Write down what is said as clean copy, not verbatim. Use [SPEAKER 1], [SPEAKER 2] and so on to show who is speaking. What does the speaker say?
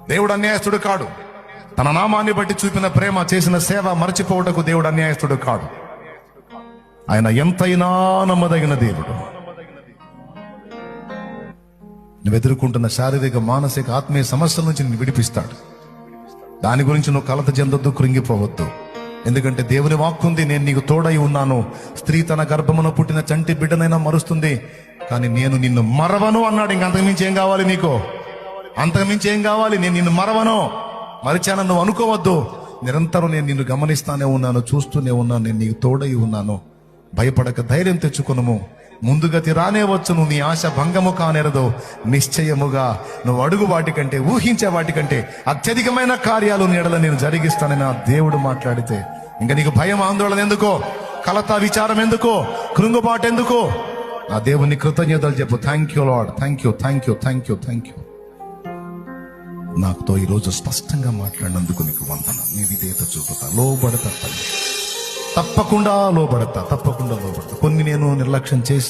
[SPEAKER 1] దేవుడు అన్యాయస్తుడు కాడు. తన నామాన్ని బట్టి చూపిన ప్రేమ, చేసిన సేవ మర్చిపోవటకు దేవుడు అన్యాయస్తుడు కాడు. ఆయన ఎంతైనా నమ్మదగిన దేవుడు. నువ్వు ఎదుర్కొంటున్న శారీరక, మానసిక, ఆత్మీయ సమస్యల నుంచి నిన్ను విడిపిస్తాడు. దాని గురించి నువ్వు కలత చెందొద్దు, కృంగిపోవద్దు. ఎందుకంటే దేవుని వాక్కుంది, నేను నీకు తోడై ఉన్నాను. స్త్రీ తన గర్భమున పుట్టిన చంటి బిడ్డనైనా మరుస్తుంది, కానీ నేను నిన్ను మరవను అన్నాడు. ఇంక అంతకుమించి ఏం కావాలి నీకు? అంతకుమించి ఏం కావాలి? నేను నిన్ను మరవను. మరిచానని నువ్వు అనుకోవద్దు. నిరంతరం నేను నిన్ను గమనిస్తానే ఉన్నాను, చూస్తూనే ఉన్నాను. నేను నీకు తోడై ఉన్నాను. భయపడక ధైర్యం తెచ్చుకొనుము. ముందుగతి రానే వచ్చును, నీ ఆశ భంగము కానేరదు. నిశ్చయముగా నువ్వు అడుగు వాటికంటే, ఊహించే వాటికంటే అత్యధికమైన కార్యాలు నీ ఎడల నేను జరిగిస్తానని నా దేవుడు మాట్లాడితే ఇంకా నీకు భయం, ఆందోళన ఎందుకో? కలత, విచారం ఎందుకో? కృంగుబాటు ఎందుకో? నా దేవుని కృతజ్ఞతలు చెప్పు. Thank you lord, thank you, thank you, thank you, thank you. నాతో ఈరోజు స్పష్టంగా మాట్లాడినందుకు నీకు వందనం. నీ విధేయత చూపుతా, లోబడతా తల్లి. తప్పకుండా లోబడతా, తప్పకుండా లోబడతా. కొన్ని నేను నిర్లక్ష్యం చేసి